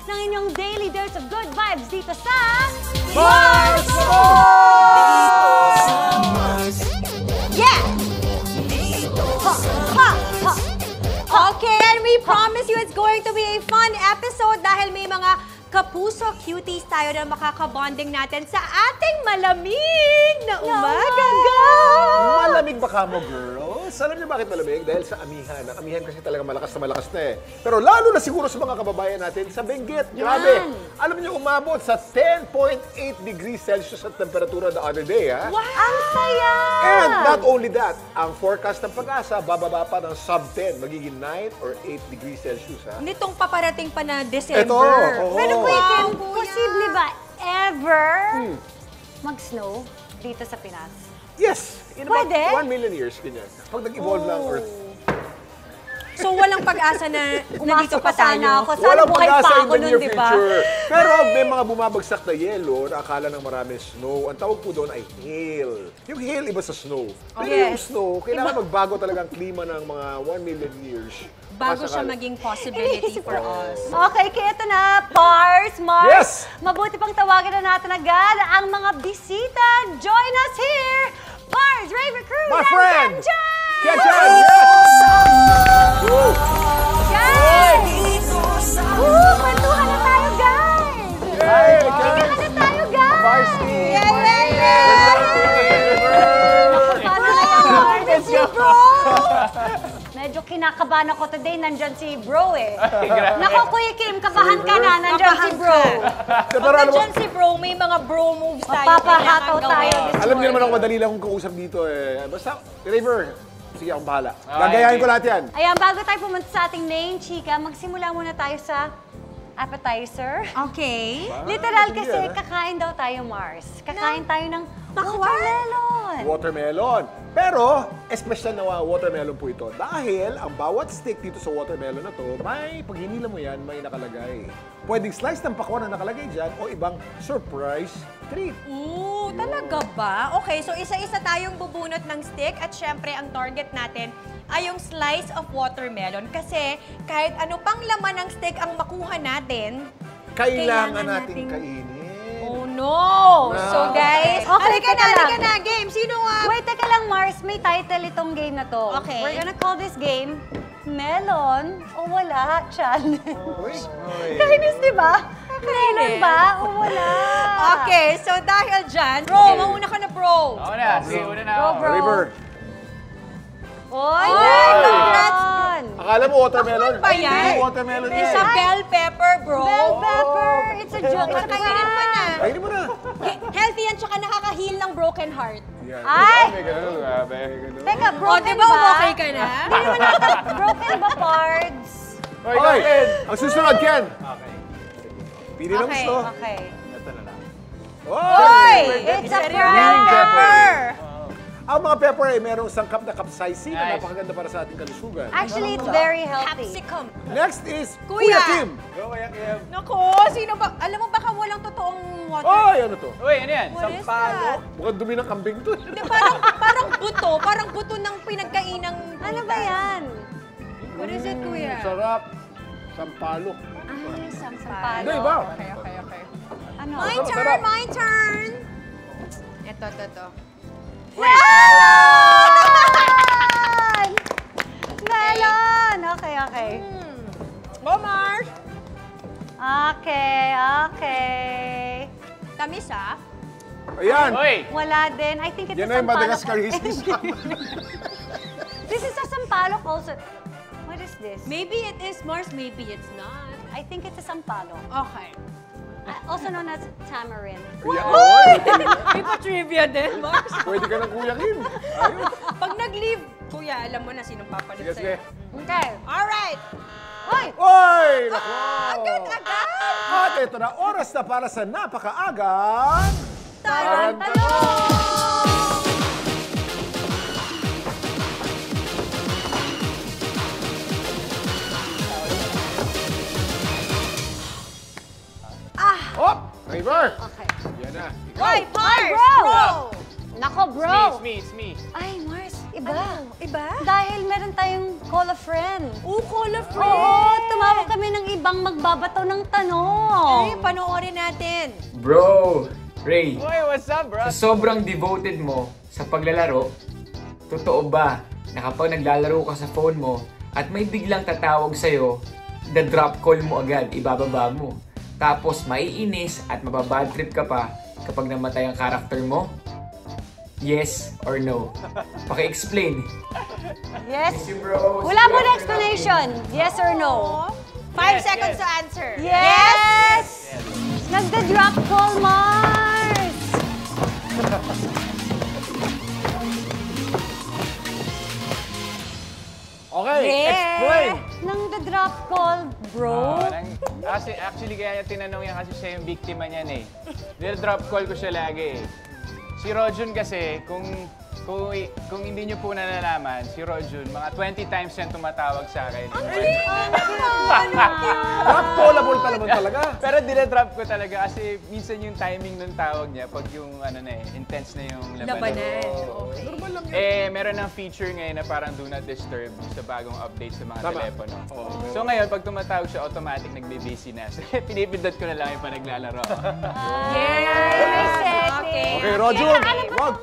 ng inyong daily dose of good vibes dito sa... Mars! Yeah! Ha, ha, ha. Okay, and we promise you it's going to be a fun episode dahil may mga kapuso cuties tayo na makakabonding natin sa ating malamig na umaga, guys! Malamig ba ka mo, girls? Alam niyo bakit malamig? Dahil sa amihan. Ang amihan kasi talaga malakas na eh. Pero lalo na siguro sa mga kababayan natin sa Benguet. Grabe! Alam niyo, umabot sa 10.8 degrees Celsius at temperatura the other day, ha? Wow! Ang saya! And not only that, ang forecast ng Pag-asa, bababa pa ng sub-10. Magiging 9 or 8 degrees Celsius, ha? Nitong paparating pa na December. Ito, oo. Pero wait, Wow, posible ba ever mag-snow dito sa Pinas? Yes! In about Pwede? 1 million years, ganyan. Pag nag-evolve lang Earth. So walang pag-asa na nandito pa Sana tayo. ako. Sana Walang buhay pag-asa pa in ako the nun, near di ba? future. Pero may mga bumabagsak na yelo na akala ng marami snow. Ang tawag po doon ay hail. Yung hail iba sa snow. Pero yung Yes. snow, kailangan magbago talaga ang klima ng mga 1 million years. Bago siya Pasakali. maging possibility for us. Okay, kaya ito na, Pars, Mars. Yes! Mabuti pang tawagan na natin agad ang mga bisita. Join us here, Pars, Raver Cruz, My and friend! Kenjan! Kenjan! Yes! Woo! Guys! Woo! Kwentuhan na tayo, guys! Hey, Kwentuhan na tayo, guys! Varsity! Paano na yan, Mars? Si Bro! Medyo kinakabahan ako today. Nandyan si Bro eh. Nako, Kuya Kim, kabahan ka na. Nandyan si Bro. Pero alam mo, Diyan si bro, may mga bro moves tayo. Papahataw kailangan tayo gawin. this alam niyo naman morning. ako madali lang kung kausap dito eh. Basta, Raver, sige akong bahala. Gagayahin ko lahat yan. Ayan, bago tayo pumunta sa ating main chika, magsimula muna tayo sa appetizer. Okay. Literal sige, kasi ah. kakain daw tayo, Mars. Kakain tayo ng watermelon. Watermelon. Pero, espesyal na watermelon po ito. Dahil ang bawat stick dito sa watermelon na to, may pag hinila mo yan, may nakalagay. Pwedeng slice ng pakwan na nakalagay dyan o ibang surprise treat. Ooh, talaga ba? Okay, so isa-isa tayong bubunot ng stick at syempre ang target natin ay yung slice of watermelon. Kasi kahit ano pang laman ng stick ang makuha natin, Kailangan nating kainin. oh no! So guys, Okay, halika teka lang. na, game. Sino Wait, teka lang, Mars. May title itong game na to. Okay. We're gonna call this game Melon o Wala Challenge. Uy. Kainis, di ba? Melon ba o wala? Okay, so dahil dyan, bro, mauna ka na bro. Ako na, sige, una na Go, ako. bro. River, Oy, Congrats, akala mo watermelon? Ba yan? Hindi, watermelon yan. Isa bell pepper, bro. Bell pepper. It's a joke. Isa kainin mo na. Kainin mo na. Healthy yan, tsaka nakaka-heal ng broken heart. Yan. Ay! May ganun, grabe. Teka, O, broken di ba ba? okay ka na? Hindi naman nata broken ba, Pards? Okay, ang susunod, Ken. Okay, Pili ng Okay, gusto. Okay. ito na lang. Oy! It's a Green prank! pepper. Ang mga pepper ay merong sangkap na capsaicin na Nice. napakaganda para sa ating kalusugan. Actually, it's very healthy. Capsicum. Next is Kuya. Kuya Kim. Go, Kuya Kim. Nako, sino ba? Alam mo baka walang totoong water. Ay, ano to? Uy, ano yan? What is Sampalo. that? Mukhang dumi ng kambing to. Hindi, parang buto ng pinagkainang... Ano ba yan? What is it, kuya? Sarap. Sampalok. Ay, sampalo. Hindi, iba. Okay. Ano? My Sarap, turn, sarap. my turn. Ito. Melon! Melon! Okay. Go, Mars. Okay. Tamis, ah. Ayan. Uy! Wala din. I think it's Yan a na yung sampalok. Madagascar histis. This is a sampalok also. What is this? Maybe it is Mars, maybe it's not. I think it's a sampalok. Okay. Also known as tamarind. Kuya, oy! May pa-trivia din, Mars. Pwede ka ng Kuya Kim. Ayun. Pag nag-leave, kuya, alam mo na sinong papalit Sige, sige. sa'yo. Okay. Alright. Hoy! Oy! Nako! Agad! At ito na, oras na para sa napakaagang... Tarantalon! Hop! River! Okay. Yan na. Hoy, Mars! bro! Nako, bro! It's me. Ay, Mars, iba. Iba? Dahil meron tayong call a friend. Call a friend. Oo, tumawag kami ng ibang magbabato ng tanong. Panoorin natin. Bro, Ray, Uy, what's up, bro? sa sobrang devoted mo sa paglalaro, totoo ba na kapag naglalaro ka sa phone mo at may biglang tatawag sa'yo, the drop call mo agad, ibababa mo. Tapos maiinis at mababad trip ka pa kapag namatay ang character mo? Yes or no? Paki-explain. Yes? Thank you, bro. Wala mo na explanation. Yes or no? 5 seconds to answer. Yes! Nagda-drop call, Mars! Okay, explain! Nagda-drop call, bro? Actually, kaya niya tinanong yan kasi siya yung biktima niyan eh. Drop call ko siya lagi eh. Si Rojun kasi, kung hindi niyo po nalalaman, si Rojun, mga 20 times yan tumatawag sa akin. Drop callable ka naman talaga. Pero dinadrop ko talaga kasi minsan yung timing ng tawag niya pag yung ano na intense na yung Labanan. Okay. Normal lang yun. Meron ng feature ngayon na parang do not disturb sa bagong update sa mga Tama. telepono. So ngayon, pag tumatawag siya, automatic nagbe-busy na. So pinipindot ko na lang yung pa naglalaro. Yes! Okay. Okay, Rojun, wag